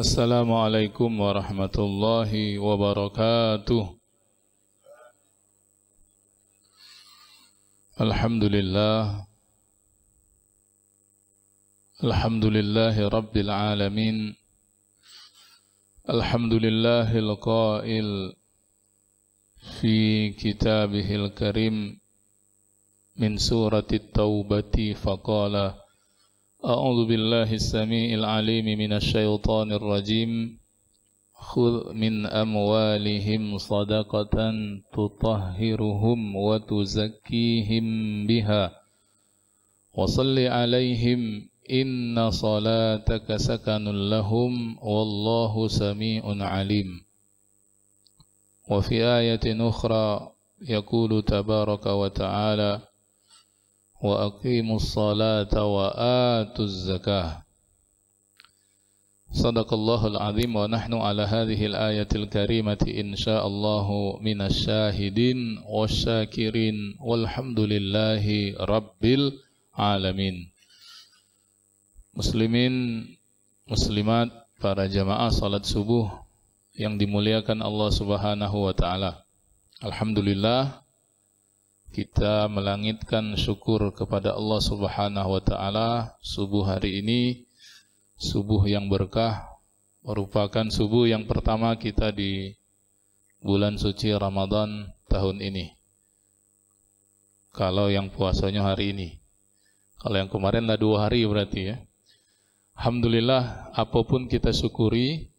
Assalamualaikum warahmatullahi wabarakatuh. Alhamdulillah. Alhamdulillahi rabbil alamin. Alhamdulillahil qail fi kitabihil karim min surati taubati faqala a'udzu billahi as-sami'il 'alim minasy syaithanir rajim. Khudh min amwalihim sadaqatan tutahhiruhum wa tuzakkihim biha wa shalli 'alaihim inna salataka sakanun lahum wallahu sami'un 'alim. Wa fi ayatin ukhra yaqulu tabaraka wa ta'ala wa aqimus salata wa atuz zakah. Sadaqallahul azim wa nahnu ala hadhil ayatil karimati insyaallahu minasy syahidin wasyakirin walhamdulillahi rabbil alamin. Muslimin, muslimat, para jamaah salat subuh yang dimuliakan Allah Subhanahu wa taala. Alhamdulillah, kita melangitkan syukur kepada Allah Subhanahu wa taala. Subuh hari ini subuh yang berkah, merupakan subuh yang pertama kita di bulan suci Ramadan tahun ini. Kalau yang puasanya hari ini, kalau yang kemarin lah 2 hari berarti ya. Alhamdulillah, apapun kita syukuri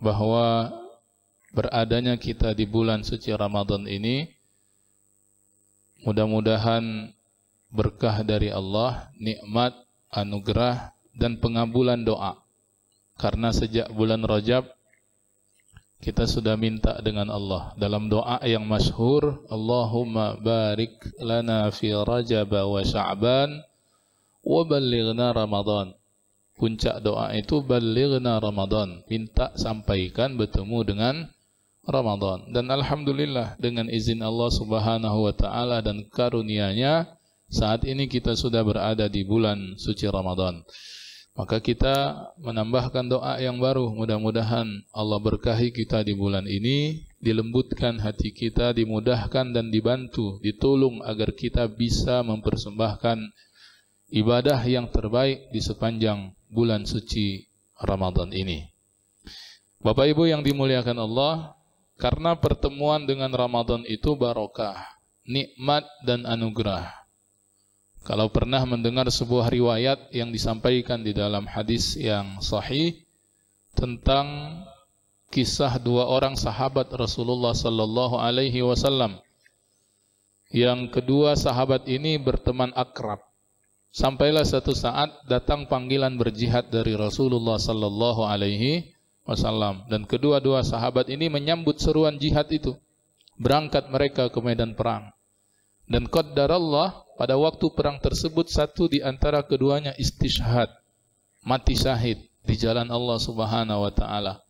bahwa beradanya kita di bulan suci Ramadan ini, mudah-mudahan berkah dari Allah, nikmat, anugerah, dan pengabulan doa. Karena sejak bulan Rajab kita sudah minta dengan Allah dalam doa yang masyhur, Allahumma barik lana fi Rajab wa Sya'ban wa ballighna Ramadan. Puncak doa itu ballighna Ramadan, minta sampaikan bertemu dengan Ramadan. Dan alhamdulillah dengan izin Allah Subhanahu wa taala dan karunia-Nya saat ini kita sudah berada di bulan suci Ramadan. Maka kita menambahkan doa yang baru, mudah-mudahan Allah berkahi kita di bulan ini, dilembutkan hati kita, dimudahkan dan dibantu, ditolong agar kita bisa mempersembahkan ibadah yang terbaik di sepanjang bulan suci Ramadan ini. Bapak Ibu yang dimuliakan Allah, karena pertemuan dengan Ramadan itu barokah, nikmat dan anugerah. Kalau pernah mendengar sebuah riwayat yang disampaikan di dalam hadis yang sahih tentang kisah 2 orang sahabat Rasulullah sallallahu alaihi wasallam. Yang kedua sahabat ini berteman akrab. Sampailah satu saat datang panggilan berjihad dari Rasulullah sallallahu alaihi wasallam, dan kedua-dua sahabat ini menyambut seruan jihad itu. Berangkat mereka ke medan perang. Dan qaddarallah, pada waktu perang tersebut satu di antara keduanya istishhad, mati syahid di jalan Allah Subhanahu wa taala.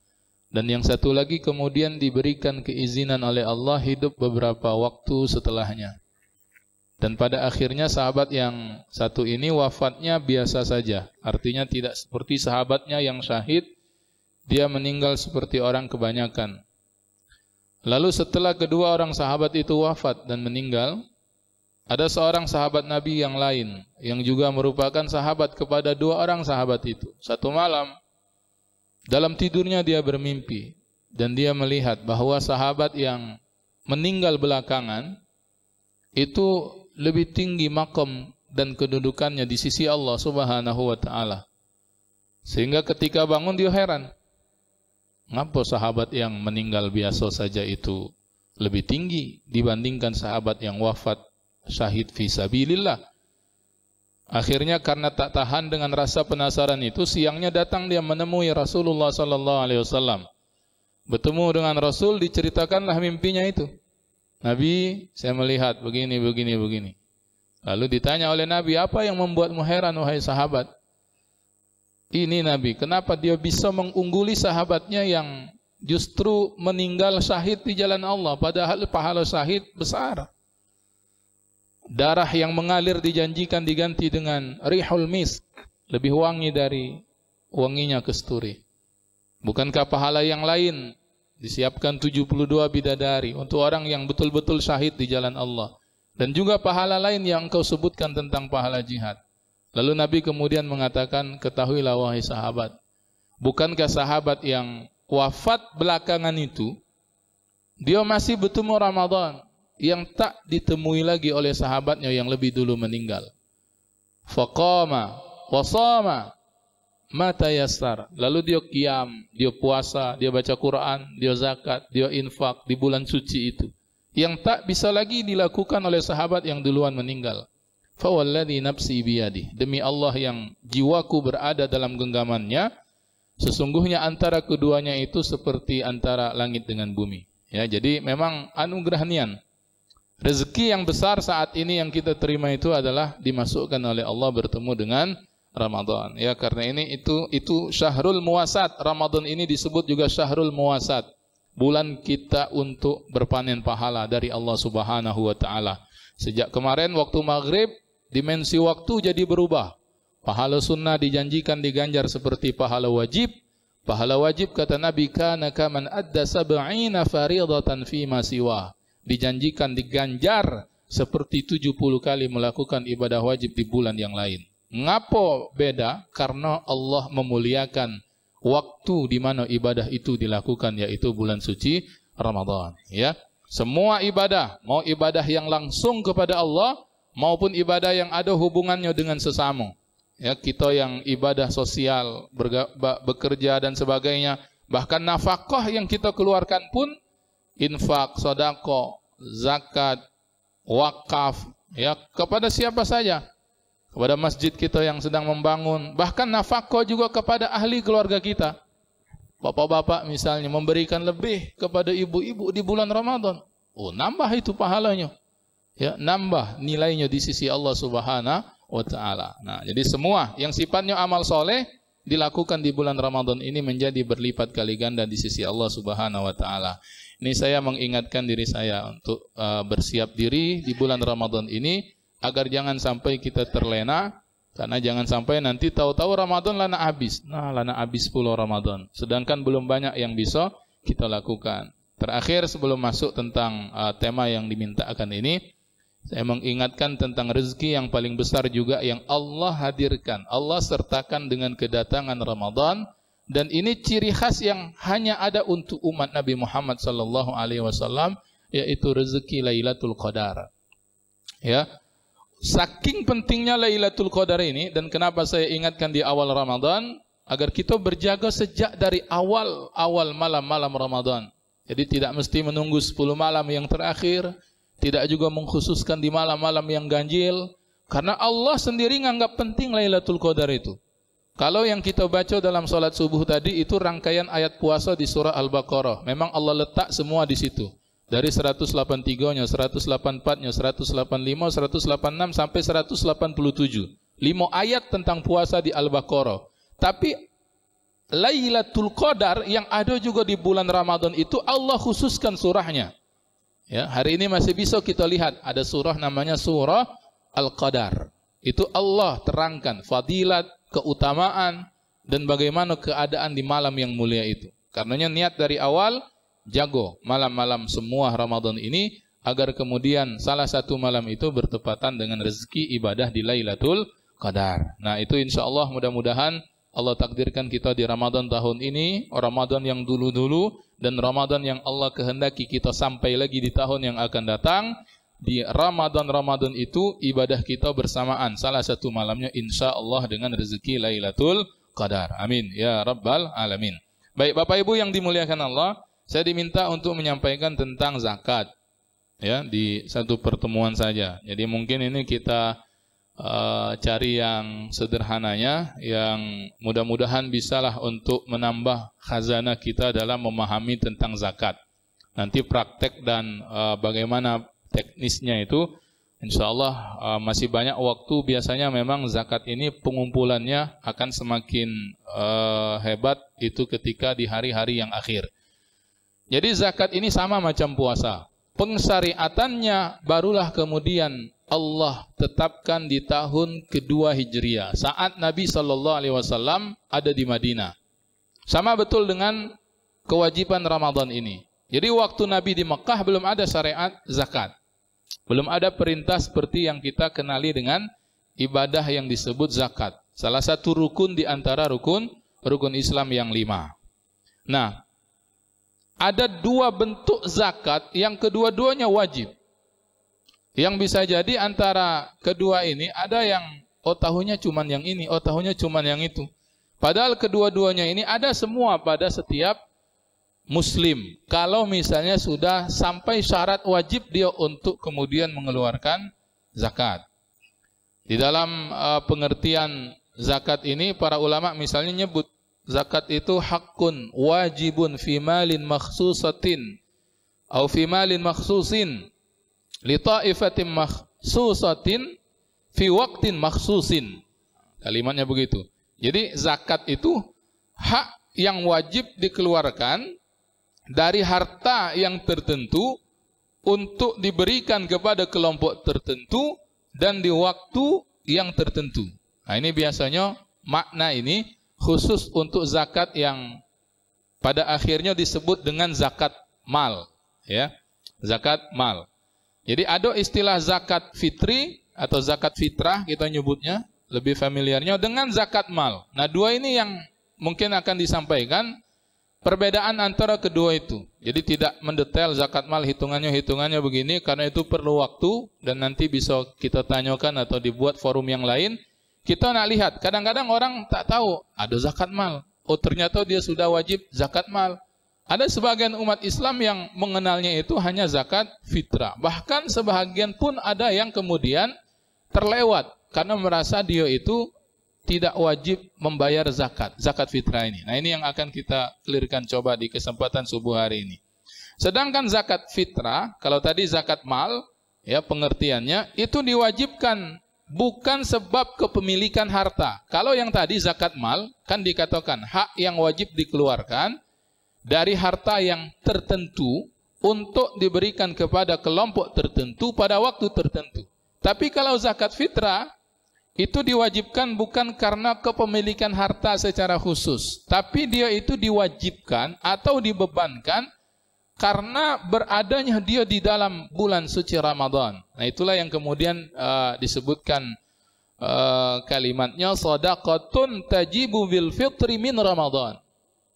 Dan yang satu lagi kemudian diberikan keizinan oleh Allah hidup beberapa waktu setelahnya. Dan pada akhirnya sahabat yang satu ini wafatnya biasa saja. Artinya tidak seperti sahabatnya yang syahid, dia meninggal seperti orang kebanyakan. Lalu setelah kedua orang sahabat itu wafat dan meninggal, ada seorang sahabat Nabi yang lain yang juga merupakan sahabat kepada 2 orang sahabat itu. Satu malam dalam tidurnya dia bermimpi dan dia melihat bahwa sahabat yang meninggal belakangan itu lebih tinggi maqam dan kedudukannya di sisi Allah Subhanahu wa taala. Sehingga ketika bangun dia heran. Ngapa sahabat yang meninggal biasa saja itu lebih tinggi dibandingkan sahabat yang wafat syahid fi sabilillah. Akhirnya karena tak tahan dengan rasa penasaran itu, siangnya datang dia menemui Rasulullah sallallahu alaihi wasallam. Bertemu dengan Rasul, diceritakanlah mimpinya itu. Nabi, saya melihat begini. Lalu ditanya oleh Nabi, apa yang membuatmu heran wahai sahabat? Ini Nabi, kenapa dia bisa mengungguli sahabatnya yang justru meninggal syahid di jalan Allah, padahal pahala syahid besar. Darah yang mengalir dijanjikan diganti dengan rihul misk, lebih wangi dari wanginya kesturi. Bukankah pahala yang lain disiapkan 72 bidadari untuk orang yang betul-betul syahid di jalan Allah. Dan juga pahala lain yang engkau sebutkan tentang pahala jihad. Lalu Nabi kemudian mengatakan, ketahuilah wahai sahabat, bukankah sahabat yang wafat belakangan itu, dia masih bertemu Ramadan yang tak ditemui lagi oleh sahabatnya yang lebih dulu meninggal. Faqama wasama mata yassar. Lalu dia qiyam, dia puasa, dia baca Quran, dia zakat, dia infak di bulan suci itu, yang tak bisa lagi dilakukan oleh sahabat yang duluan meninggal. Fa walladzi nafsi biyadi, demi Allah yang jiwaku berada dalam genggamannya, sesungguhnya antara keduanya itu seperti antara langit dengan bumi. Ya, jadi memang anugerah nian. Rezeki yang besar saat ini yang kita terima itu adalah dimasukkan oleh Allah bertemu dengan Ramadan. Ya, karena ini itu syahrul muwasat. Ramadan ini disebut juga syahrul muwasat. Bulan kita untuk berpanen pahala dari Allah Subhanahu wa taala. Sejak kemarin waktu maghrib, dimensi waktu jadi berubah. Pahala sunnah dijanjikan diganjar seperti pahala wajib. Pahala wajib kata Nabi, kana kaman adda sab'ina faridatan fi ma siwa. Dijanjikan diganjar seperti 70 kali melakukan ibadah wajib di bulan yang lain. Ngapo beda? Karena Allah memuliakan waktu di mana ibadah itu dilakukan, yaitu bulan suci Ramadan. Ya, semua ibadah, mau ibadah yang langsung kepada Allah maupun ibadah yang ada hubungannya dengan sesama. Ya, kita yang ibadah sosial, bekerja dan sebagainya, bahkan nafkah yang kita keluarkan pun infak, sedekah, zakat, wakaf, ya kepada siapa saja. Kepada masjid kita yang sedang membangun, bahkan nafkah juga kepada ahli keluarga kita. Bapak-bapak misalnya memberikan lebih kepada ibu-ibu di bulan Ramadan. Oh, nambah itu pahalanya. Ya, nambah nilainya di sisi Allah Subhanahu wa taala. Nah, jadi semua yang sifatnya amal soleh dilakukan di bulan Ramadan ini menjadi berlipat kali ganda di sisi Allah Subhanahu wa taala. Ini saya mengingatkan diri saya untuk bersiap diri di bulan Ramadan ini, agar jangan sampai kita terlena, karena jangan sampai nanti tahu-tahu Ramadan lana habis. Nah, lana habis 10 Ramadan. Sedangkan belum banyak yang bisa kita lakukan. Terakhir sebelum masuk tentang tema yang dimintakan ini, saya mengingatkan tentang rezeki yang paling besar juga yang Allah hadirkan. Allah sertakan dengan kedatangan Ramadan, dan ini ciri khas yang hanya ada untuk umat Nabi Muhammad SAW, yaitu rezeki Lailatul Qadar. Ya. Saking pentingnya Lailatul Qadar ini, dan kenapa saya ingatkan di awal Ramadan, agar kita berjaga sejak dari awal malam-malam Ramadan. Jadi tidak mesti menunggu 10 malam yang terakhir, tidak juga mengkhususkan di malam-malam yang ganjil, karena Allah sendiri menganggap penting Lailatul Qadar itu. Kalau yang kita baca dalam salat subuh tadi itu rangkaian ayat puasa di surah Al-Baqarah, memang Allah letak semua di situ. Dari 183-nya, 184-nya, 185, 186 sampai 187. 5 ayat tentang puasa di Al-Baqarah. Tapi Lailatul Qadar yang ada juga di bulan Ramadan itu Allah khususkan surahnya. Ya, hari ini masih bisa kita lihat ada surah namanya surah Al-Qadar. Itu Allah terangkan fadilat, keutamaan, dan bagaimana keadaan di malam yang mulia itu. Karenanya niat dari awal, jago malam-malam semua Ramadan ini, agar kemudian salah satu malam itu bertepatan dengan rezeki ibadah di Lailatul Qadar. Nah, itu insya Allah mudah-mudahan Allah takdirkan kita di Ramadan tahun ini, Ramadan yang dulu-dulu, dan Ramadan yang Allah kehendaki kita sampai lagi di tahun yang akan datang. Di Ramadan itu ibadah kita bersamaan, salah satu malamnya insya Allah dengan rezeki Lailatul Qadar. Amin ya Rabbal Alamin. Baik Bapak Ibu yang dimuliakan Allah, saya diminta untuk menyampaikan tentang zakat, ya, di satu pertemuan saja. Jadi mungkin ini kita cari yang sederhananya, yang mudah-mudahan bisalah untuk menambah khazanah kita dalam memahami tentang zakat. Nanti praktek dan bagaimana teknisnya itu, insya Allah masih banyak waktu. Biasanya memang zakat ini pengumpulannya akan semakin hebat itu ketika di hari-hari yang akhir. Jadi zakat ini sama macam puasa. Pensyariatannya barulah kemudian Allah tetapkan di tahun kedua Hijriah, saat Nabi SAW ada di Madinah. Sama betul dengan kewajiban Ramadan ini. Jadi waktu Nabi di Mekah belum ada syariat zakat. Belum ada perintah seperti yang kita kenali dengan ibadah yang disebut zakat. Salah satu rukun di antara rukun Islam yang 5. Nah, ada 2 bentuk zakat yang kedua-duanya wajib. Yang bisa jadi antara kedua ini ada yang tahunya cuman yang ini, tahunya cuman yang itu. Padahal kedua-duanya ini ada semua pada setiap Muslim. Kalau misalnya sudah sampai syarat wajib dia untuk kemudian mengeluarkan zakat. Di dalam pengertian zakat ini para ulama misalnya nyebut zakat itu hakun wajibun fi malin makhsusatin atau fi malin makhsusin li ta'ifatin makhsusatin fi waqtin makhsusin. Kalimatnya begitu. Jadi zakat itu hak yang wajib dikeluarkan dari harta yang tertentu untuk diberikan kepada kelompok tertentu dan di waktu yang tertentu. Nah, ini biasanya makna ini khusus untuk zakat yang pada akhirnya disebut dengan zakat mal, ya. Zakat mal. Jadi ada istilah zakat fitri atau zakat fitrah kita nyebutnya, lebih familiarnya dengan zakat mal. Nah, 2 ini yang mungkin akan disampaikan perbedaan antara kedua itu. Jadi tidak mendetail zakat mal hitungannya begini karena itu perlu waktu dan nanti bisa kita tanyakan atau dibuat forum yang lain. Kita nak lihat, kadang-kadang orang tak tahu ada zakat mal. Oh, ternyata dia sudah wajib zakat mal. Ada sebagian umat Islam yang mengenalnya itu hanya zakat fitrah. Bahkan sebahagian pun ada yang kemudian terlewat karena merasa dia itu tidak wajib membayar zakat fitrah ini. Nah, ini yang akan kita clearkan coba di kesempatan subuh hari ini. Sedangkan zakat fitrah, kalau tadi zakat mal, ya pengertiannya itu diwajibkan bukan sebab kepemilikan harta. Kalau yang tadi zakat mal kan dikatakan hak yang wajib dikeluarkan dari harta yang tertentu untuk diberikan kepada kelompok tertentu pada waktu tertentu. Tapi kalau zakat fitrah itu diwajibkan bukan karena kepemilikan harta secara khusus, tapi dia itu diwajibkan atau dibebankan karena beradanya dia di dalam bulan suci Ramadan. Nah, itulah yang kemudian disebutkan kalimatnya shadaqatun tajibu bil fitri min Ramadan.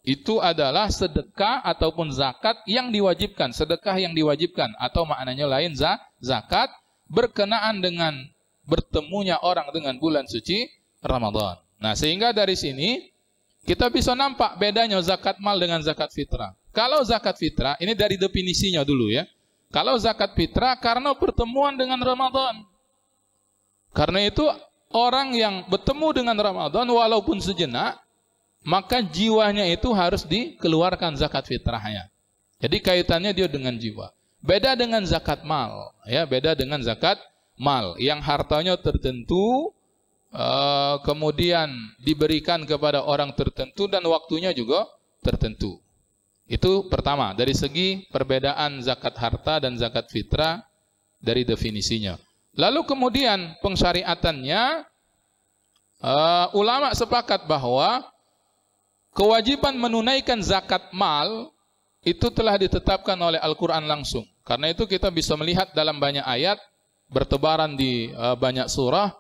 Itu adalah sedekah ataupun zakat yang diwajibkan, sedekah yang diwajibkan atau maknanya lain zakat berkenaan dengan bertemunya orang dengan bulan suci Ramadan. Nah, sehingga dari sini kita bisa nampak bedanya zakat mal dengan zakat fitrah. Kalau zakat fitrah, ini dari definisinya dulu ya. Kalau zakat fitrah karena pertemuan dengan Ramadan. Karena itu orang yang bertemu dengan Ramadan walaupun sejenak, maka jiwanya itu harus dikeluarkan zakat fitrahnya. Jadi kaitannya dia dengan jiwa. Beda dengan zakat mal, ya, beda dengan zakat mal yang hartanya tertentu kemudian diberikan kepada orang tertentu dan waktunya juga tertentu. Itu pertama dari segi perbedaan zakat harta dan zakat fitrah dari definisinya. Lalu kemudian pensyariatannya ulama sepakat bahwa kewajiban menunaikan zakat mal itu telah ditetapkan oleh Al-Quran langsung. Karena itu kita bisa melihat dalam banyak ayat bertebaran di banyak surah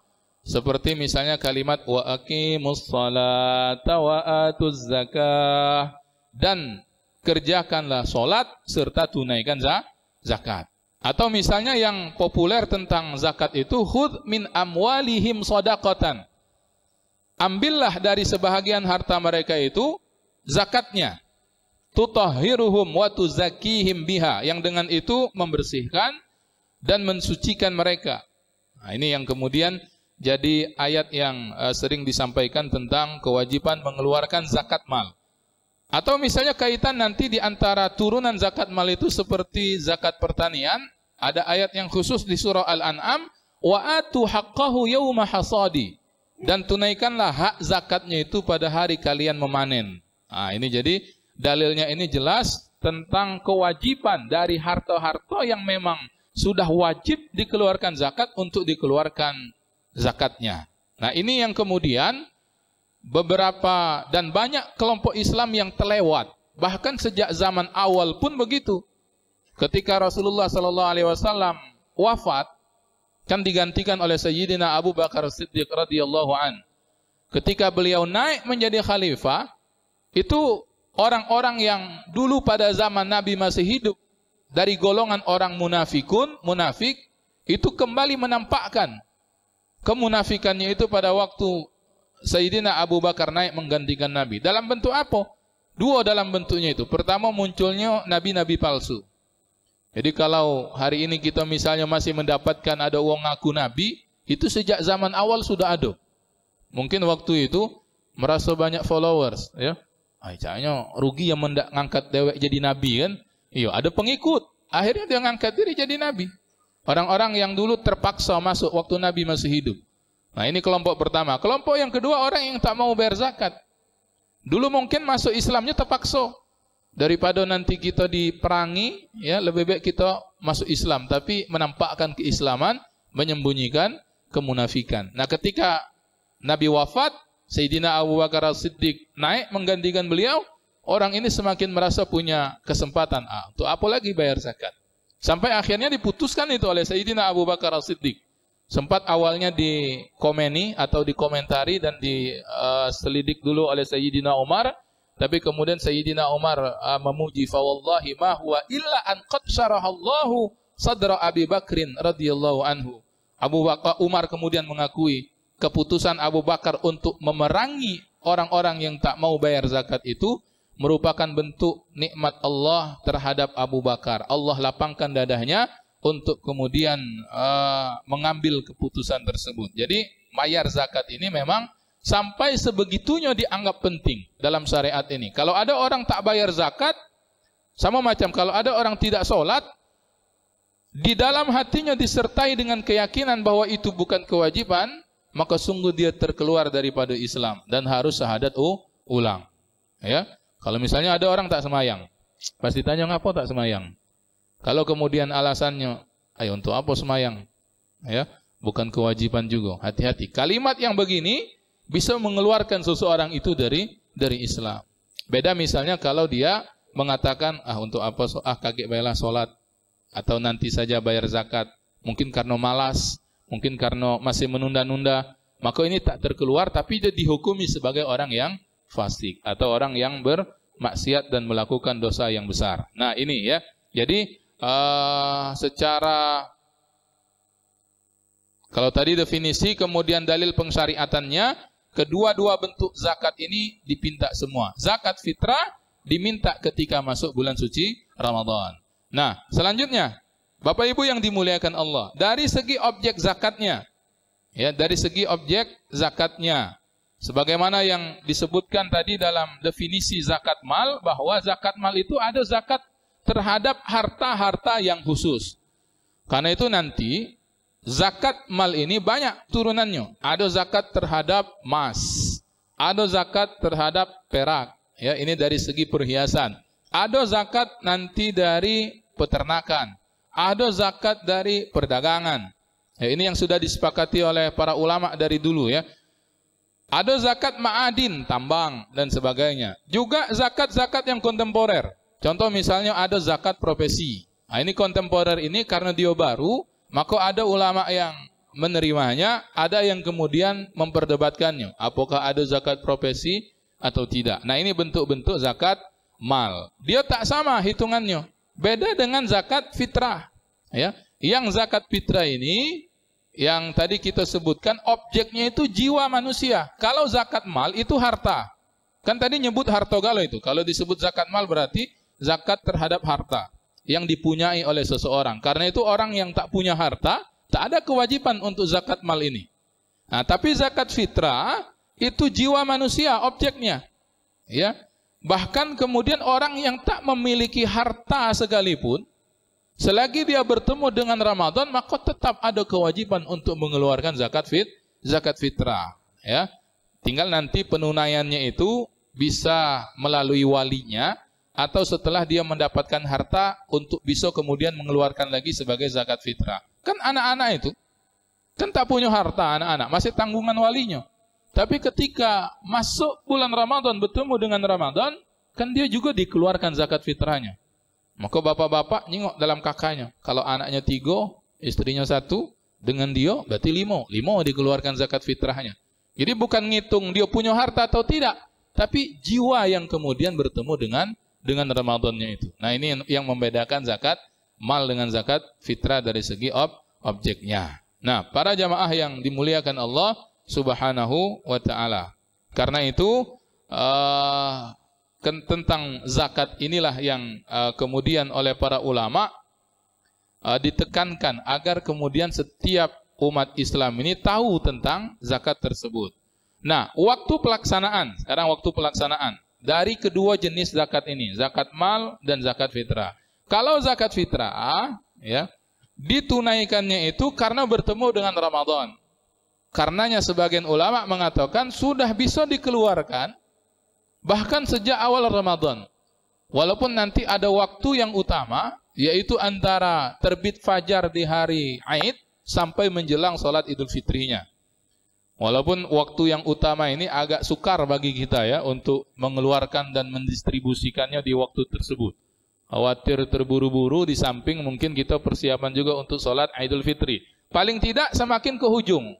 seperti misalnya kalimat wa aqimus salata wa atuz zakah dan kerjakanlah salat serta tunaikan zakat. Atau misalnya yang populer tentang zakat itu khudz min amwalihim shadaqatan. Ambillah dari sebahagian harta mereka itu zakatnya. Tutahhiruhum wa tuzakkihim biha, yang dengan itu membersihkan dan mensucikan mereka. Nah, ini yang kemudian jadi ayat yang sering disampaikan tentang kewajiban mengeluarkan zakat mal. Atau misalnya kaitan nanti di antara turunan zakat mal itu seperti zakat pertanian, ada ayat yang khusus di surah Al-An'am, wa atu haqqahu yauma hasadi, dan tunaikanlah hak zakatnya itu pada hari kalian memanen. Nah, ini jadi dalilnya ini jelas tentang kewajiban dari harta-harta yang memang sudah wajib dikeluarkan zakat untuk dikeluarkan zakatnya. Nah, ini yang kemudian beberapa dan banyak kelompok Islam yang terlewat. Bahkan sejak zaman awal pun begitu. Ketika Rasulullah SAW wafat, kan digantikan oleh Sayyidina Abu Bakar Siddiq radhiyallahu an. Ketika beliau naik menjadi khalifah, itu orang-orang yang dulu pada zaman Nabi masih hidup dari golongan orang munafik, itu kembali menampakkan kemunafikannya itu pada waktu Sayyidina Abu Bakar naik menggantikan Nabi. Dalam bentuk apa? Dua dalam bentuknya itu. Pertama, munculnya nabi-nabi palsu. Jadi kalau hari ini kita misalnya masih mendapatkan ada wong ngaku nabi, itu sejak zaman awal sudah ada. Mungkin waktu itu merasa banyak followers, ya. Kayaknya rugi yang ngangkat dewek jadi nabi kan? Iya, ada pengikut. Akhirnya dia ngangkat diri jadi nabi. Orang-orang yang dulu terpaksa masuk waktu Nabi masih hidup. Nah, ini kelompok pertama. Kelompok yang kedua, orang yang tak mau bayar zakat. Dulu mungkin masuk Islamnya terpaksa. Daripada nanti kita diperangi, ya lebih baik kita masuk Islam. Tapi menampakkan keislaman, menyembunyikan kemunafikan. Nah, ketika Nabi wafat, Sayyidina Abu Bakar As-Siddiq naik menggantikan beliau, orang ini semakin merasa punya kesempatan. Untuk apa lagi bayar zakat? Sampai akhirnya diputuskan itu oleh Sayyidina Abu Bakar As-Siddiq. Sempat awalnya dikomeni atau dikomentari dan diselidik dulu oleh Sayyidina Umar, tapi kemudian Sayyidina Umar memuji, fa wallahi ma huwa illa an qad syarahallahu sadra Abi Bakrin radhiyallahu anhu. Umar kemudian mengakui keputusan Abu Bakar untuk memerangi orang-orang yang tak mau bayar zakat itu merupakan bentuk nikmat Allah terhadap Abu Bakar. Allah lapangkan dadahnya untuk kemudian mengambil keputusan tersebut. Jadi bayar zakat ini memang sampai sebegitunya dianggap penting dalam syariat ini. Kalau ada orang tak bayar zakat, sama macam kalau ada orang tidak sholat, di dalam hatinya disertai dengan keyakinan bahwa itu bukan kewajiban, maka sungguh dia terkeluar daripada Islam dan harus syahadat ulang. Ya, kalau misalnya ada orang tak semayang, pasti tanya ngapa tak semayang. Kalau kemudian alasannya, ayo untuk apa semayang? Ya, bukan kewajiban juga. Hati-hati. Kalimat yang begini bisa mengeluarkan seseorang itu dari Islam. Beda misalnya kalau dia mengatakan, untuk apa kakek baiklah sholat, atau nanti saja bayar zakat, mungkin karena malas, mungkin karena masih menunda-nunda, maka ini tak terkeluar, tapi dia dihukumi sebagai orang yang fasik atau orang yang bermaksiat dan melakukan dosa yang besar. Nah ini ya, jadi secara kalau tadi definisi kemudian dalil pensyariatannya, kedua-dua bentuk zakat ini dipinta semua. Zakat fitrah diminta ketika masuk bulan suci Ramadan. Nah, selanjutnya Bapak Ibu yang dimuliakan Allah, dari segi objek zakatnya, ya, dari segi objek zakatnya, sebagaimana yang disebutkan tadi dalam definisi zakat mal, bahwa zakat mal itu ada zakat terhadap harta-harta yang khusus. Karena itu nanti zakat mal ini banyak turunannya. Ada zakat terhadap emas, ada zakat terhadap perak, ya, ini dari segi perhiasan. Ada zakat nanti dari peternakan, ada zakat dari perdagangan. Ya, ini yang sudah disepakati oleh para ulama dari dulu ya. Ada zakat ma'adin, tambang dan sebagainya. Juga zakat-zakat yang kontemporer. Contoh misalnya ada zakat profesi. Nah, ini kontemporer ini karena dia baru, maka ada ulama yang menerimanya, ada yang kemudian memperdebatkannya. Apakah ada zakat profesi atau tidak. Nah ini bentuk-bentuk zakat mal. Dia tak sama hitungannya. Beda dengan zakat fitrah. Ya. Yang zakat fitrah ini, yang tadi kita sebutkan, objeknya itu jiwa manusia. Kalau zakat mal itu harta. Kan tadi nyebut hartogalo itu. Kalau disebut zakat mal berarti zakat terhadap harta yang dipunyai oleh seseorang. Karena itu orang yang tak punya harta, tak ada kewajiban untuk zakat mal ini. Nah, tapi zakat fitrah itu jiwa manusia, objeknya. Ya. Bahkan kemudian orang yang tak memiliki harta sekalipun, selagi dia bertemu dengan Ramadan, maka tetap ada kewajiban untuk mengeluarkan zakat fitrah. Ya. Tinggal nanti penunaiannya itu bisa melalui walinya, atau setelah dia mendapatkan harta untuk bisa kemudian mengeluarkan lagi sebagai zakat fitrah. Kan anak-anak itu kan tak punya harta, anak-anak masih tanggungan walinya. Tapi ketika masuk bulan Ramadan, bertemu dengan Ramadan, kan dia juga dikeluarkan zakat fitrahnya. Maka bapak-bapak nyengok dalam kakaknya. Kalau anaknya 3, istrinya 1, dengan dia berarti 5. 5 dikeluarkan zakat fitrahnya. Jadi bukan ngitung dia punya harta atau tidak, tapi jiwa yang kemudian bertemu dengan Ramadannya itu. Nah, ini yang membedakan zakat mal dengan zakat fitrah dari segi objeknya. Nah, para jamaah yang dimuliakan Allah Subhanahu wa ta'ala. Karena itu tentang zakat inilah yang kemudian oleh para ulama ditekankan agar kemudian setiap umat Islam ini tahu tentang zakat tersebut. Nah, waktu pelaksanaan, sekarang waktu pelaksanaan dari kedua jenis zakat ini, zakat mal dan zakat fitrah. Kalau zakat fitrah, ya, ditunaikannya itu karena bertemu dengan Ramadan. Karenanya sebagian ulama mengatakan sudah bisa dikeluarkan bahkan sejak awal Ramadan. Walaupun nanti ada waktu yang utama, yaitu antara terbit fajar di hari Aid sampai menjelang sholat Idul Fitrinya. Walaupun waktu yang utama ini agak sukar bagi kita ya untuk mengeluarkan dan mendistribusikannya di waktu tersebut. Khawatir terburu-buru, di samping mungkin kita persiapan juga untuk sholat Idul Fitri. Paling tidak semakin ke hujung.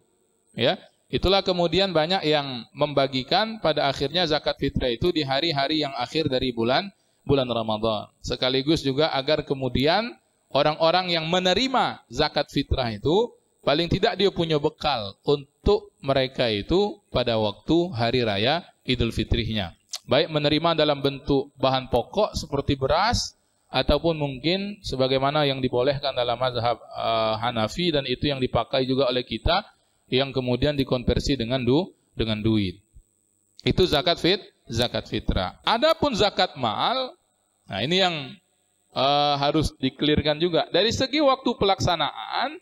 Ya, itulah kemudian banyak yang membagikan pada akhirnya zakat fitrah itu di hari-hari yang akhir dari bulan Ramadan. Sekaligus juga agar kemudian orang-orang yang menerima zakat fitrah itu paling tidak dia punya bekal untuk mereka itu pada waktu hari raya Idul Fitrinya. Baik menerima dalam bentuk bahan pokok seperti beras ataupun mungkin sebagaimana yang dibolehkan dalam mazhab Hanafi dan itu yang dipakai juga oleh kita yang kemudian dikonversi dengan duit. Itu zakat fitrah. Adapun zakat mal, nah ini yang harus dikelirkan juga. Dari segi waktu pelaksanaan,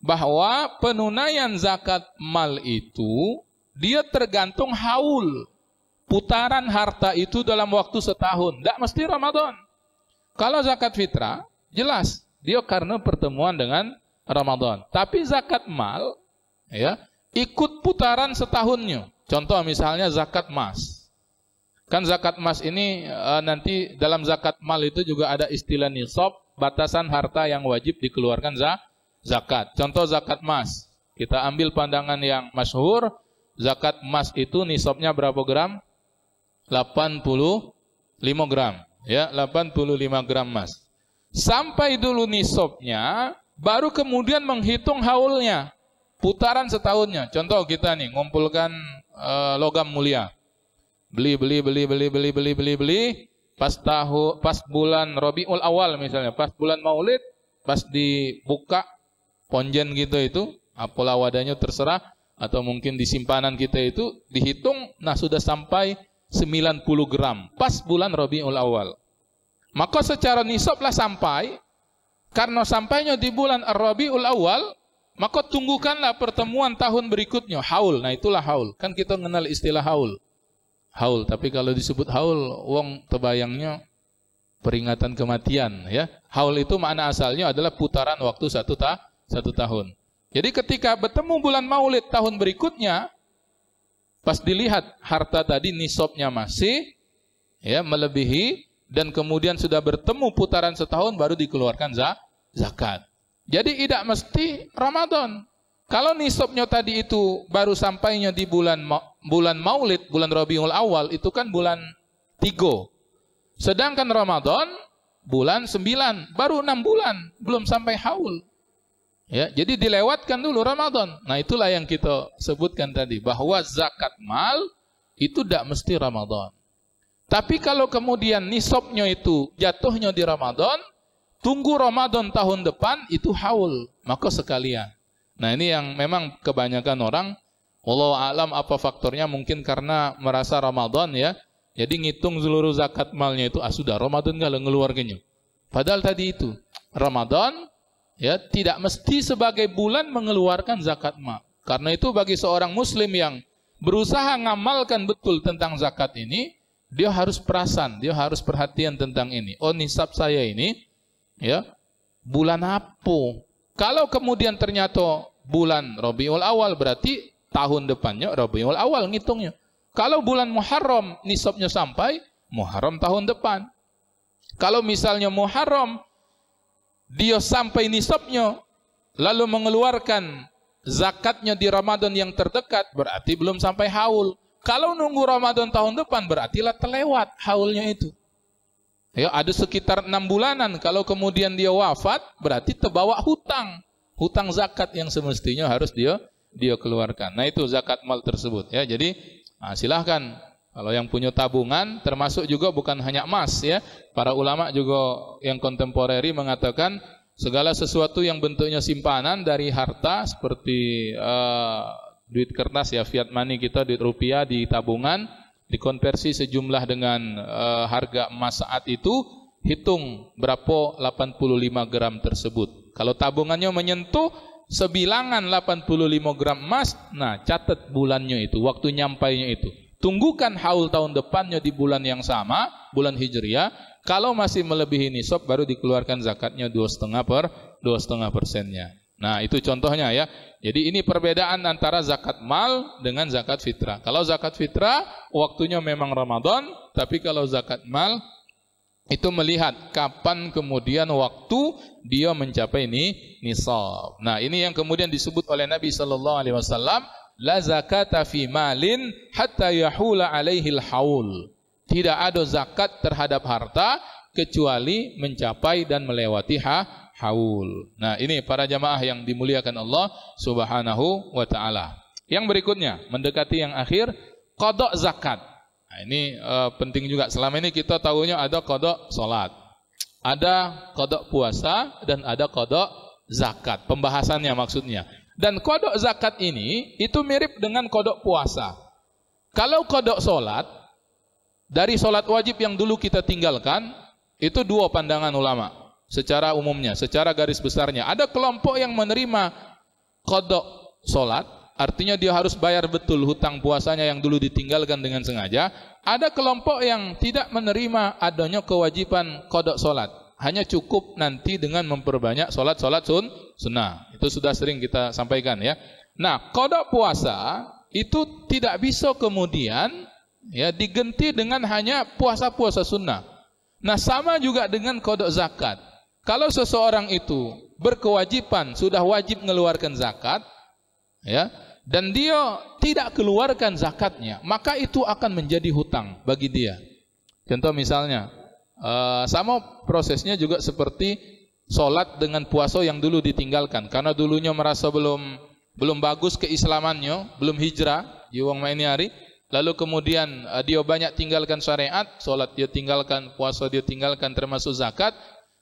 bahwa penunaian zakat mal itu dia tergantung haul. Putaran harta itu dalam waktu setahun, tidak mesti Ramadan. Kalau zakat fitrah, jelas dia karena pertemuan dengan Ramadan. Tapi zakat mal, ya, ikut putaran setahunnya. Contoh misalnya zakat emas. Kan zakat emas ini nanti dalam zakat mal itu juga ada istilah nisab, batasan harta yang wajib dikeluarkan zakat. Contoh zakat emas. Kita ambil pandangan yang masyhur, zakat emas itu nisabnya berapa gram? 85 gram. Ya, 85 gram emas. Sampai dulu nisabnya, baru kemudian menghitung haulnya. Putaran setahunnya. Contoh kita nih ngumpulkan logam mulia. Beli. Pas bulan Rabiul Awal misalnya, pas bulan Maulid, pas dibuka ponjen gitu itu, apalah wadahnya terserah atau mungkin di simpanan kita itu dihitung, nah sudah sampai 90 gram pas bulan Rabiul Awal. Maka secara nisablah sampai, karena sampainya di bulan Rabiul Awal, maka tunggukanlah pertemuan tahun berikutnya, haul. Nah itulah haul. Kan kita mengenal istilah haul. Haul, tapi kalau disebut haul, wong terbayangnya peringatan kematian. Ya, haul itu makna asalnya adalah putaran waktu satu tahun. Jadi ketika bertemu bulan Maulid tahun berikutnya, pas dilihat harta tadi nisabnya masih, ya, melebihi, dan kemudian sudah bertemu putaran setahun baru dikeluarkan zakat. Jadi tidak mesti Ramadan. Kalau nisabnya tadi itu baru sampainya di bulan Maulid, bulan Rabiul Awal, itu kan bulan 3. Sedangkan Ramadan bulan 9, baru 6 bulan, belum sampai haul. Ya, jadi dilewatkan dulu Ramadan. Nah itulah yang kita sebutkan tadi, bahwa zakat mal itu tidak mesti Ramadan. Tapi kalau kemudian nisabnya itu jatuhnya di Ramadan, tunggu Ramadan tahun depan itu haul, maka sekalian. Nah ini yang memang kebanyakan orang, wallahu alam apa faktornya, mungkin karena merasa Ramadan ya, jadi ngitung seluruh zakat malnya itu, sudah Ramadan nggak ngeluarkannya. Padahal tadi itu Ramadan ya tidak mesti sebagai bulan mengeluarkan zakat mal. Karena itu bagi seorang muslim yang berusaha ngamalkan betul tentang zakat ini, dia harus perasan, dia harus perhatian tentang ini. Oh nisab saya ini ya bulan apa? Kalau kemudian ternyata bulan Rabiul Awal, berarti tahun depannya Rabiul Awal ngitungnya. Kalau bulan Muharram nisabnya sampai, Muharram tahun depan. Kalau misalnya Muharram dia sampai nisabnya lalu mengeluarkan zakatnya di Ramadan yang terdekat, berarti belum sampai haul. Kalau nunggu Ramadan tahun depan, berarti lah terlewat haulnya itu. Ya, ada sekitar 6 bulanan. Kalau kemudian dia wafat, berarti terbawa hutang zakat yang semestinya harus dia keluarkan. Nah, itu zakat mal tersebut. Ya, jadi silahkan kalau yang punya tabungan, termasuk juga bukan hanya emas. Ya, para ulama juga yang kontemporeri mengatakan segala sesuatu yang bentuknya simpanan dari harta seperti duit kertas, ya, fiat money kita, duit rupiah di tabungan, dikonversi sejumlah dengan harga emas saat itu, hitung berapa 85 gram tersebut. Kalau tabungannya menyentuh sebilangan 85 gram emas, nah catat bulannya itu, waktu nyampainya itu. Tunggukan haul tahun depannya di bulan yang sama, bulan Hijriah. Kalau masih melebihi nisab, baru dikeluarkan zakatnya 2,5%-nya. Nah, itu contohnya ya. Jadi ini perbedaan antara zakat mal dengan zakat fitrah. Kalau zakat fitrah waktunya memang Ramadan, tapi kalau zakat mal itu melihat kapan kemudian waktu dia mencapai ini nisab. Nah, ini yang kemudian disebut oleh Nabi sallallahu alaihi wasallam, la zakata fi malin hatta yahula alaihil haul. Tidak ada zakat terhadap harta kecuali mencapai dan melewati haul. Nah, ini para jamaah yang dimuliakan Allah Subhanahu wa taala. Yang berikutnya, mendekati yang akhir, qada zakat. Nah, ini penting juga. Selama ini kita tahunya ada qada salat, ada qada puasa, dan ada qada zakat. Pembahasannya maksudnya. Dan qada zakat ini itu mirip dengan qada puasa. Kalau qada salat, dari salat wajib yang dulu kita tinggalkan, itu dua pandangan ulama secara umumnya, secara garis besarnya. Ada kelompok yang menerima qada salat, artinya dia harus bayar betul hutang puasanya yang dulu ditinggalkan dengan sengaja. Ada kelompok yang tidak menerima adanya kewajiban qada salat, hanya cukup nanti dengan memperbanyak salat-salat sunnah. Itu sudah sering kita sampaikan ya. Nah, qada puasa itu tidak bisa kemudian ya diganti dengan hanya puasa-puasa sunnah. Nah, sama juga dengan qada zakat. Kalau seseorang itu berkewajiban, sudah wajib mengeluarkan zakat, ya, dan dia tidak keluarkan zakatnya, maka itu akan menjadi hutang bagi dia. Contoh misalnya, sama prosesnya juga seperti sholat dengan puasa yang dulu ditinggalkan, karena dulunya merasa belum bagus keislamannya, belum hijrah, jiwang maini hari. Lalu kemudian dia banyak tinggalkan syariat, sholat dia tinggalkan, puasa dia tinggalkan, termasuk zakat.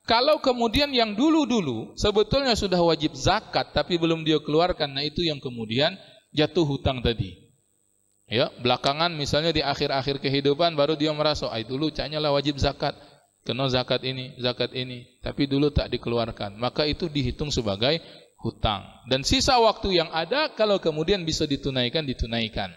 Kalau kemudian yang dulu-dulu sebetulnya sudah wajib zakat tapi belum dia keluarkan, nah itu yang kemudian jatuh hutang tadi. Ya, belakangan misalnya di akhir-akhir kehidupan baru dia merasa, dulu caknya lah wajib zakat, kena zakat ini, tapi dulu tak dikeluarkan. Maka itu dihitung sebagai hutang. Dan sisa waktu yang ada kalau kemudian bisa ditunaikan.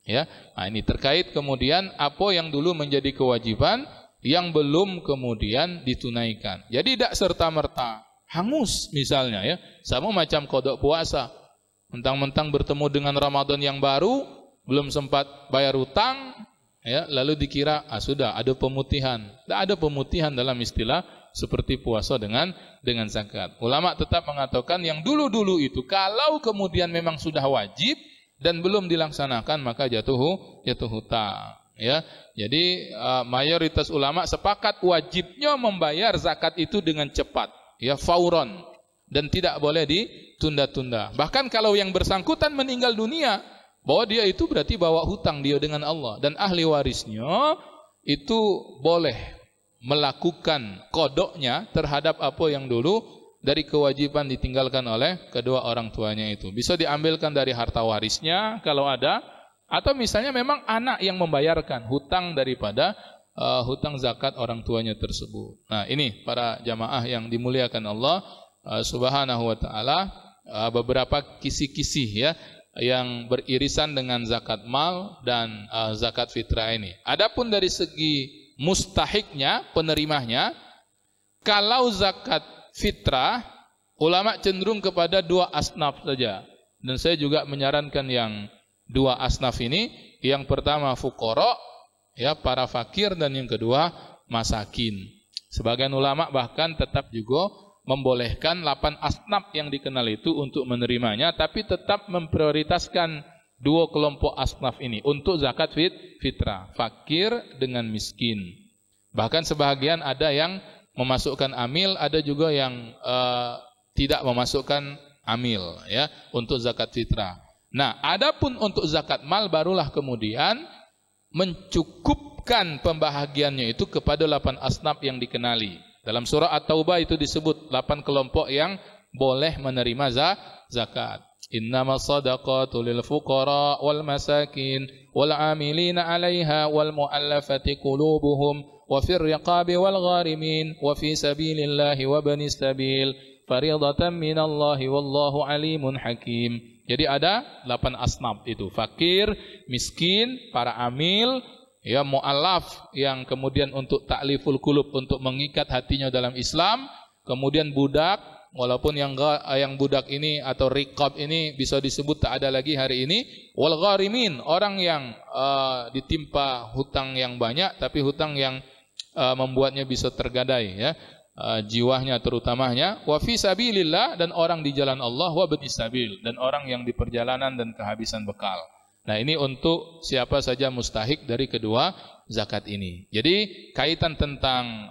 Ya, nah ini terkait kemudian apa yang dulu menjadi kewajiban yang belum kemudian ditunaikan. Jadi tidak serta-merta hangus misalnya ya, sama macam qada puasa. Mentang-mentang bertemu dengan Ramadan yang baru, belum sempat bayar hutang, ya, lalu dikira sudah ada pemutihan. Tidak ada pemutihan dalam istilah seperti puasa dengan zakat. Ulama tetap mengatakan yang dulu-dulu itu kalau kemudian memang sudah wajib dan belum dilaksanakan maka jatuh hutang, ya. Jadi mayoritas ulama sepakat wajibnya membayar zakat itu dengan cepat, ya, fauron, dan tidak boleh ditunda-tunda. Bahkan kalau yang bersangkutan meninggal dunia, bahwa dia itu berarti bawa hutang dia dengan Allah, dan ahli warisnya itu boleh melakukan kodoknya terhadap apa yang dulu dari kewajiban ditinggalkan oleh kedua orang tuanya itu. Bisa diambilkan dari harta warisnya kalau ada, atau misalnya memang anak yang membayarkan hutang daripada hutang zakat orang tuanya tersebut. Nah, ini para jamaah yang dimuliakan Allah Subhanahu wa taala, beberapa kisi-kisi ya yang beririsan dengan zakat mal dan zakat fitrah ini. Adapun dari segi mustahiknya, penerimanya, kalau zakat fitrah, ulama cenderung kepada dua asnaf saja. Dan saya juga menyarankan yang dua asnaf ini. Yang pertama fuqara, ya, para fakir, dan yang kedua masakin. Sebagian ulama bahkan tetap juga membolehkan 8 asnaf yang dikenal itu untuk menerimanya, tapi tetap memprioritaskan dua kelompok asnaf ini untuk zakat fitrah, fakir dengan miskin. Bahkan sebagian ada yang memasukkan amil, ada juga yang tidak memasukkan amil, ya, untuk zakat fitrah. Nah, adapun untuk zakat mal barulah kemudian mencukupkan pembahagiannya itu kepada 8 asnaf yang dikenali. Dalam surah At-Taubah itu disebut 8 kelompok yang boleh menerima zakat. Innamas sadaqatu lil fuqara wal masakin wal 'amilina 'alaiha wal mu'allafati qulubuhum wa fir riqabi wal gharimin wa fi sabilillahi wa banis sabil fariidatan minallahi wallahu alimun hakim. Jadi ada 8 asnaf itu, fakir, miskin, para amil, ya, mu'allaf yang kemudian untuk ta'liful qulub, untuk mengikat hatinya dalam Islam, kemudian budak, walaupun yang budak ini atau riqab ini bisa disebut tak ada lagi hari ini, wal gharimin, orang yang ditimpa hutang yang banyak tapi hutang yang membuatnya bisa tergadai, ya, jiwanya terutamanya, wa fi sabilillah, dan orang di jalan Allah, wa banis sabil, dan orang yang di perjalanan dan kehabisan bekal. Nah, ini untuk siapa saja mustahik dari kedua zakat ini. Jadi kaitan tentang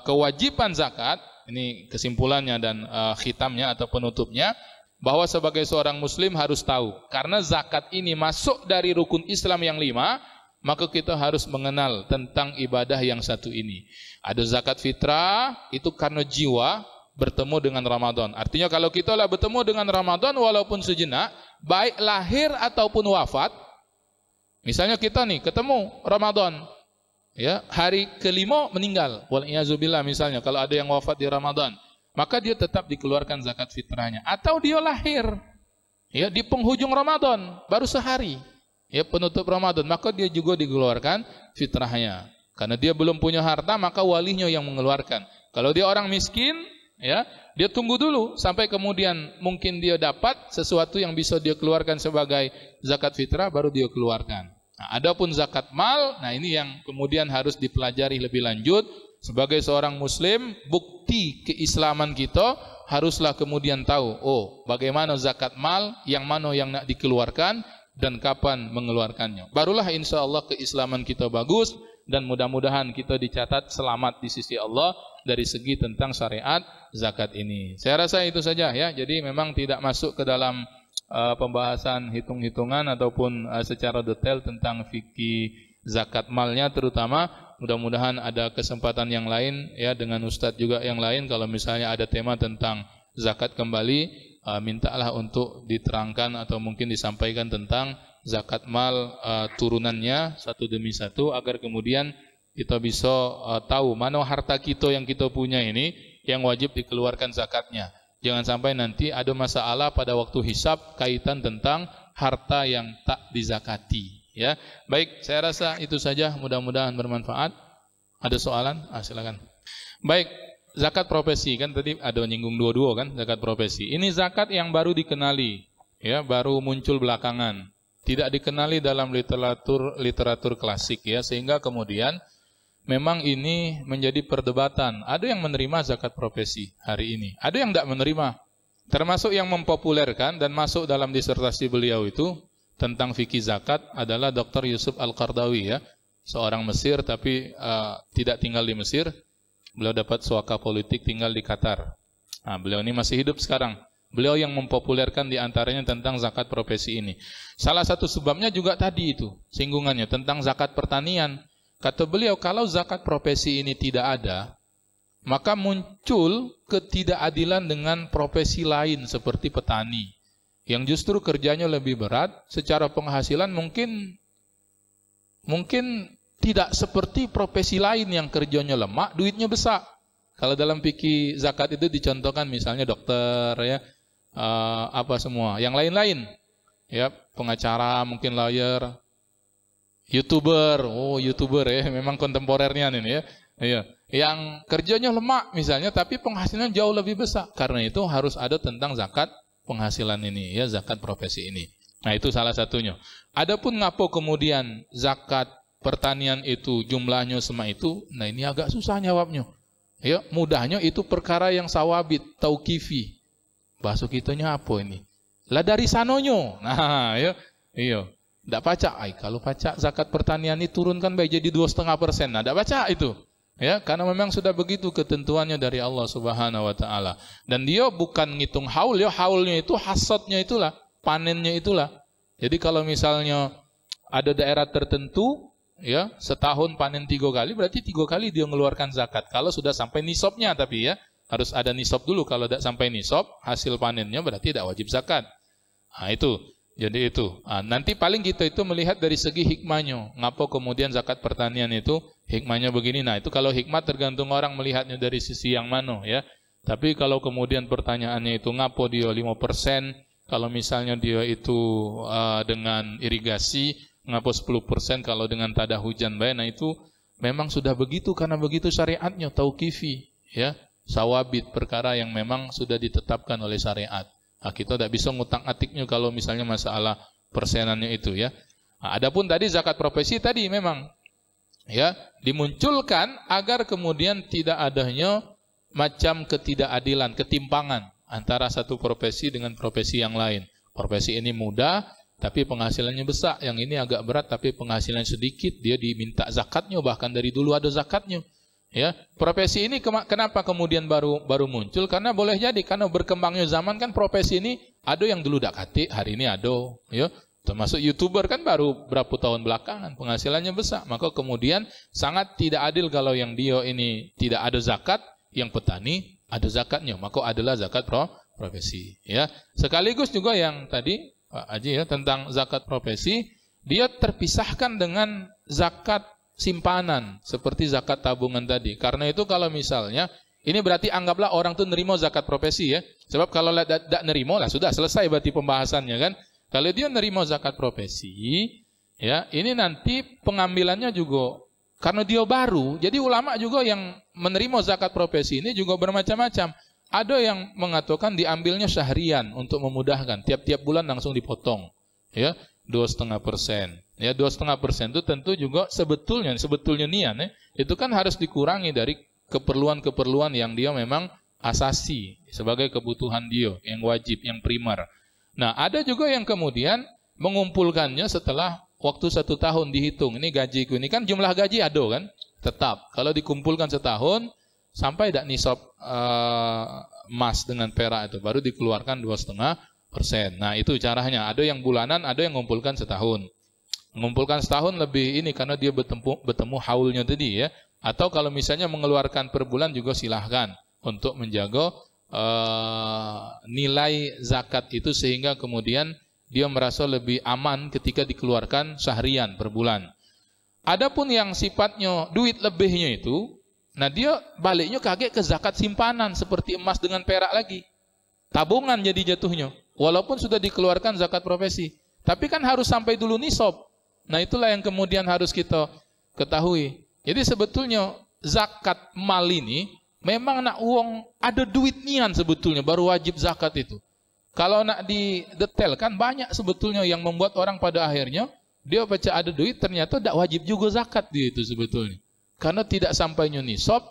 kewajiban zakat, ini kesimpulannya dan khitamnya atau penutupnya, bahwa sebagai seorang muslim harus tahu, karena zakat ini masuk dari rukun Islam yang 5, maka kita harus mengenal tentang ibadah yang satu ini. Ada zakat fitrah, itu karena jiwa bertemu dengan Ramadan. Artinya kalau kita lah bertemu dengan Ramadan walaupun sejenak, baik lahir ataupun wafat, misalnya kita nih ketemu Ramadan, ya, hari kelima meninggal, wal-iyazubillah misalnya, kalau ada yang wafat di Ramadan, maka dia tetap dikeluarkan zakat fitrahnya. Atau dia lahir, ya, di penghujung Ramadan, baru sehari, ya, penutup Ramadan, maka dia juga dikeluarkan fitrahnya. Karena dia belum punya harta, maka walinya yang mengeluarkan. Kalau dia orang miskin, ya, dia tunggu dulu sampai kemudian mungkin dia dapat sesuatu yang bisa dia keluarkan sebagai zakat fitrah, baru dia keluarkan. Nah, adapun zakat mal, nah ini yang kemudian harus dipelajari lebih lanjut. Sebagai seorang muslim, bukti keislaman kita haruslah kemudian tahu, oh, bagaimana zakat mal, yang mana yang nak dikeluarkan dan kapan mengeluarkannya. Barulah insya Allah keislaman kita bagus, dan mudah-mudahan kita dicatat selamat di sisi Allah dari segi tentang syariat zakat ini. Saya rasa itu saja, ya. Jadi memang tidak masuk ke dalam pembahasan hitung-hitungan ataupun secara detail tentang fikih zakat malnya terutama. Mudah-mudahan ada kesempatan yang lain, ya, dengan ustadz juga yang lain, kalau misalnya ada tema tentang zakat kembali, mintalah untuk diterangkan atau mungkin disampaikan tentang zakat mal turunannya satu demi satu, agar kemudian kita bisa tahu mana harta kita yang kita punya ini yang wajib dikeluarkan zakatnya. Jangan sampai nanti ada masalah pada waktu hisab kaitan tentang harta yang tak dizakati, ya. Baik, saya rasa itu saja, mudah-mudahan bermanfaat. Ada soalan? Silakan. Baik, zakat profesi, kan tadi ada nyinggung dua-dua kan, zakat profesi. Ini zakat yang baru dikenali, ya, baru muncul belakangan. Tidak dikenali dalam literatur klasik, ya, sehingga kemudian memang ini menjadi perdebatan. Ada yang menerima zakat profesi hari ini, ada yang tidak menerima. Termasuk yang mempopulerkan dan masuk dalam disertasi beliau itu tentang fikih zakat adalah Dr. Yusuf Al-Qardawi, ya, seorang Mesir tapi tidak tinggal di Mesir. Beliau dapat suaka politik tinggal di Qatar. Nah, beliau ini masih hidup sekarang. Beliau yang mempopulerkan diantaranya tentang zakat profesi ini. Salah satu sebabnya juga tadi itu, singgungannya tentang zakat pertanian. Kata beliau, kalau zakat profesi ini tidak ada, maka muncul ketidakadilan dengan profesi lain seperti petani, yang justru kerjanya lebih berat, secara penghasilan mungkin tidak seperti profesi lain yang kerjanya lemah, duitnya besar. Kalau dalam fikih zakat itu dicontohkan misalnya dokter, ya, apa semua, yang lain-lain, ya, pengacara, mungkin lawyer, YouTuber, YouTuber, ya, memang kontemporernya ini, ya, iya, yang kerjanya lemak misalnya, tapi penghasilan jauh lebih besar. Karena itu harus ada tentang zakat penghasilan ini, ya, zakat profesi ini. Nah, itu salah satunya. Adapun ngapo kemudian zakat pertanian itu jumlahnya sama itu, nah ini agak susah jawabnya. Ya, mudahnya itu perkara yang sawabit, tauqifi. Bahasa kitanya apa ini? Lah dari sanonyo. Nah, ya. Iya. Ndak pacak. Kalau pacak zakat pertanian ini turunkan baik jadi 2,5%. Nah, ndak pacak itu. Ya, karena memang sudah begitu ketentuannya dari Allah Subhanahu wa taala. Dan dia bukan ngitung haul, ya haulnya itu hasadnya itulah, panennya itulah. Jadi kalau misalnya ada daerah tertentu, ya, setahun panen 3 kali, berarti 3 kali dia mengeluarkan zakat. Kalau sudah sampai nisabnya, tapi ya, harus ada nisab dulu. Kalau tidak sampai nisab, hasil panennya berarti tidak wajib zakat. Nah, itu. Jadi itu. Nah, nanti paling kita itu melihat dari segi hikmahnya. Ngapa kemudian zakat pertanian itu hikmahnya begini. Nah, itu kalau hikmah tergantung orang melihatnya dari sisi yang mana, ya. Tapi kalau kemudian pertanyaannya itu ngapa dia 5%, kalau misalnya dia itu dengan irigasi, ngapa 10% kalau dengan tada hujan baik. Nah, itu memang sudah begitu karena begitu syariatnya, tauqifi, ya. Sawabit, perkara yang memang sudah ditetapkan oleh syariat. Nah, kita tidak bisa ngutak-atiknya kalau misalnya masalah persenannya itu, ya. Nah, adapun tadi zakat profesi tadi memang, ya, dimunculkan agar kemudian tidak adanya macam ketidakadilan, ketimpangan antara satu profesi dengan profesi yang lain. Profesi ini mudah tapi penghasilannya besar, yang ini agak berat tapi penghasilannya sedikit, dia diminta zakatnya, bahkan dari dulu ada zakatnya. Ya, profesi ini kenapa kemudian baru muncul? Karena boleh jadi karena berkembangnya zaman kan profesi ini ada yang dulu dak kati, hari ini ada, ya. Termasuk YouTuber kan baru berapa tahun belakangan penghasilannya besar. Maka kemudian sangat tidak adil kalau yang dia ini tidak ada zakat, yang petani ada zakatnya. Maka adalah zakat profesi, ya. Sekaligus juga yang tadi Pak Haji, ya, tentang zakat profesi, dia terpisahkan dengan zakat simpanan seperti zakat tabungan tadi. Karena itu kalau misalnya ini berarti anggaplah orang tuh nerima zakat profesi, ya. Sebab kalau tidak nerima lah sudah selesai berarti pembahasannya kan. Kalau dia nerima zakat profesi, ya, ini nanti pengambilannya juga karena dia baru. Jadi ulama juga yang menerima zakat profesi ini juga bermacam-macam. Ada yang mengatakan diambilnya syahrian untuk memudahkan, tiap-tiap bulan langsung dipotong, ya. 2,5%. Ya, 2,5% itu tentu juga sebetulnya nian, ya, itu kan harus dikurangi dari keperluan-keperluan yang dia memang asasi sebagai kebutuhan dia, yang wajib, yang primer. Nah, ada juga yang kemudian mengumpulkannya setelah waktu 1 tahun dihitung. Ini gajiku, ini kan jumlah gaji ada kan? Tetap. Kalau dikumpulkan setahun sampai tidak nisab emas dengan perak itu baru dikeluarkan 2,5%. Nah, itu caranya. Ada yang bulanan, ada yang mengumpulkan setahun. Mengumpulkan setahun lebih ini karena dia bertemu haulnya tadi, ya. Atau kalau misalnya mengeluarkan per bulan juga silahkan untuk menjaga nilai zakat itu sehingga kemudian dia merasa lebih aman ketika dikeluarkan syahrian per bulan. Adapun yang sifatnya duit lebihnya itu, nah dia baliknya kaget ke zakat simpanan seperti emas dengan perak lagi. Tabungan jadi jatuhnya. Walaupun sudah dikeluarkan zakat profesi. Tapi kan harus sampai dulu nisab. Nah, itulah yang kemudian harus kita ketahui. Jadi sebetulnya zakat mal ini memang nak uang ada duit nian sebetulnya baru wajib zakat itu. Kalau nak didetailkan banyak sebetulnya yang membuat orang pada akhirnya dia baca ada duit ternyata tidak wajib juga zakat dia itu sebetulnya. Karena tidak sampainya nisab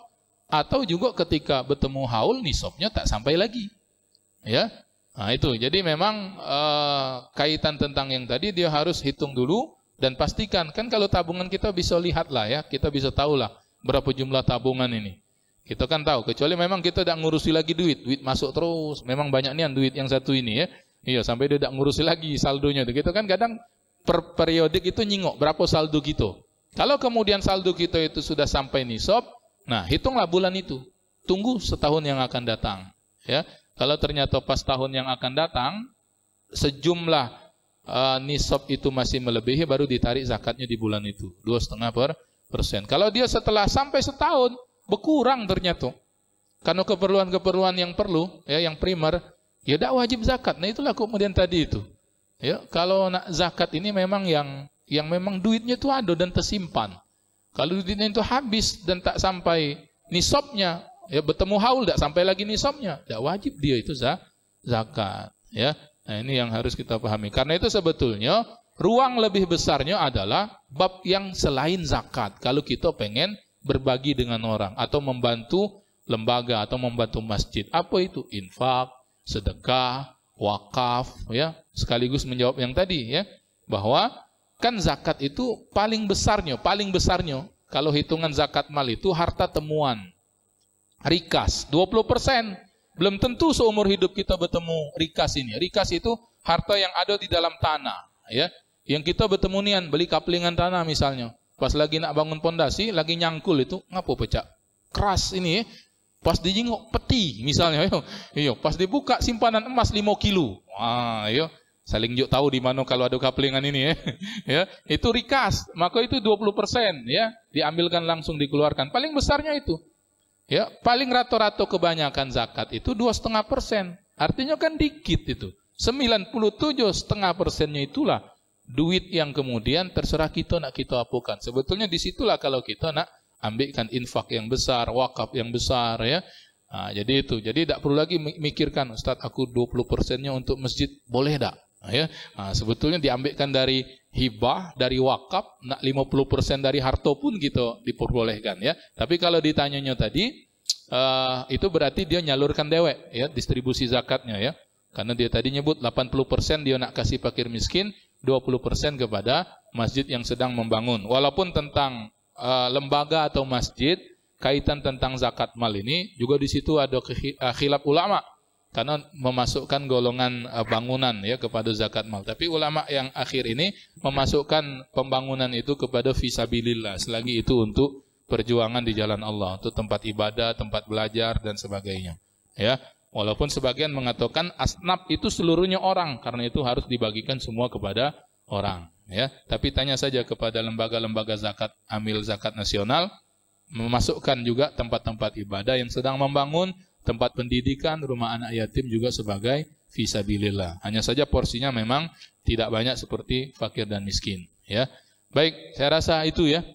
atau juga ketika bertemu haul nisabnya tak sampai lagi. Ya. Nah, itu. Jadi memang kaitan tentang yang tadi dia harus hitung dulu dan pastikan. Kan kalau tabungan kita bisa lihat lah, ya, kita bisa tahu lah berapa jumlah tabungan ini. Kita kan tahu, kecuali memang kita tidak ngurusi lagi duit masuk terus. Memang banyak nih duit yang satu ini, ya. Iya, sampai dia tidak ngurusi lagi saldonya. Kita kan kadang per periodik itu nyingok berapa saldo kita. Kalau kemudian saldo kita itu sudah sampai nisab, nah hitunglah bulan itu. Tunggu setahun yang akan datang, ya. Kalau ternyata pas tahun yang akan datang sejumlah nisab itu masih melebihi, baru ditarik zakatnya di bulan itu 2,5%. Kalau dia setelah sampai setahun berkurang ternyata karena keperluan-keperluan yang perlu, ya, yang primer, ya tidak wajib zakat. Nah, itulah kemudian tadi itu, ya, kalau nak zakat ini memang yang memang duitnya itu ada dan tersimpan. Kalau duitnya itu habis dan tak sampai nisabnya, ya, bertemu haul tidak sampai lagi nisabnya, tidak wajib dia itu zakat, ya. Nah, ini yang harus kita pahami. Karena itu sebetulnya ruang lebih besarnya adalah bab yang selain zakat. Kalau kita pengen berbagi dengan orang atau membantu lembaga atau membantu masjid. Apa itu? Infak, sedekah, wakaf, ya. Sekaligus menjawab yang tadi, ya. Bahwa kan zakat itu paling besarnya kalau hitungan zakat mal itu harta temuan. Rikas 20%. Belum tentu seumur hidup kita bertemu rikas ini. Rikas itu harta yang ada di dalam tanah, ya. Yang kita bertemu nian beli kaplingan tanah misalnya. Pas lagi nak bangun pondasi, lagi nyangkul itu, ngapo pecah? Keras ini, ya. Pas dijenguk peti misalnya, yo. Pas dibuka simpanan emas 5 kilo. Wah, yo. Saling juk tahu di mana kalau ada kaplingan ini, ya. Ya, itu rikas. Maka itu 20%, ya. Diambilkan langsung dikeluarkan. Paling besarnya itu. Ya, paling rata-rata kebanyakan zakat itu 2,5%. Artinya kan dikit itu. 97,5%-nya itulah duit yang kemudian terserah kita nak kita apakan. Sebetulnya disitulah kalau kita nak ambilkan infak yang besar, wakaf yang besar, ya. Nah, jadi itu. Jadi tidak perlu lagi mikirkan, Ustaz aku 20%-nya untuk masjid, boleh tak? Nah, ya. Nah, sebetulnya diambilkan dari hibah, dari wakaf, nak 50% dari harta pun kita diperbolehkan, ya. Tapi kalau ditanyanya tadi, itu berarti dia nyalurkan dewek, ya, distribusi zakatnya, ya. Karena dia tadi nyebut 80% dia nak kasih fakir miskin, 20% kepada masjid yang sedang membangun. Walaupun tentang lembaga atau masjid, kaitan tentang zakat mal ini juga di situ ada khilaf ulama. Karena memasukkan golongan bangunan, ya, kepada zakat mal. Tapi ulama yang akhir ini memasukkan pembangunan itu kepada fisabilillah, selagi itu untuk perjuangan di jalan Allah, untuk tempat ibadah, tempat belajar dan sebagainya. Ya, walaupun sebagian mengatakan asnaf itu seluruhnya orang, karena itu harus dibagikan semua kepada orang. Ya, tapi tanya saja kepada lembaga-lembaga zakat, amil zakat nasional, memasukkan juga tempat-tempat ibadah yang sedang membangun, tempat pendidikan, rumah anak yatim juga sebagai fisabilillah. Hanya saja porsinya memang tidak banyak seperti fakir dan miskin. Ya, baik, saya rasa itu, ya,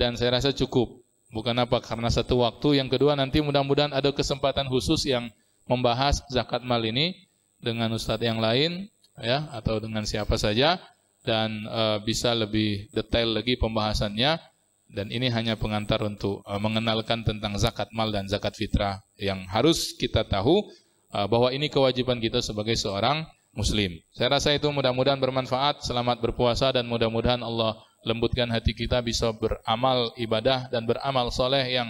dan saya rasa cukup. Bukan apa, karena satu waktu. Yang kedua, nanti mudah-mudahan ada kesempatan khusus yang membahas zakat mal ini dengan ustadz yang lain, ya, atau dengan siapa saja, dan bisa lebih detail lagi pembahasannya. Dan ini hanya pengantar untuk mengenalkan tentang zakat mal dan zakat fitrah yang harus kita tahu, bahwa ini kewajiban kita sebagai seorang muslim. Saya rasa itu mudah-mudahan bermanfaat. Selamat berpuasa dan mudah-mudahan Allah lembutkan hati kita bisa beramal ibadah dan beramal soleh yang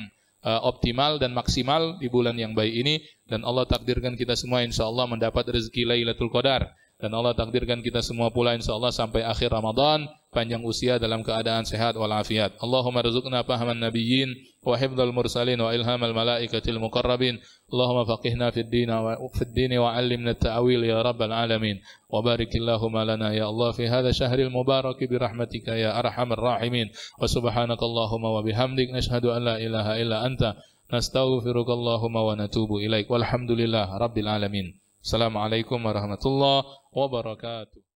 optimal dan maksimal di bulan yang baik ini. Dan Allah takdirkan kita semua insyaAllah mendapat rezeki Lailatul Qadar. Dan Allah takdirkan kita semua pula insyaAllah sampai akhir Ramadan, panjang usia dalam keadaan sehat walafiat. Allahumma rizukna pahaman nabiyyin wa hifdzal mursalin wa ilhamal malaikatil muqarrabin. Allahumma faqihna fid dini wa 'allimna at-ta'wil ya rabbal alamin. Wa barikillahumma lana ya Allah fi hadha syahril mubarak bi rahmatika ya arhamar rahimin. Wa subhanakallahumma wa bihamdik nashhadu an la ilaha illa anta nastaghfirukallahumma wa natubu ilaik. Walhamdulillah rabbil alamin. Assalamualaikum warahmatullahi wabarakatuh.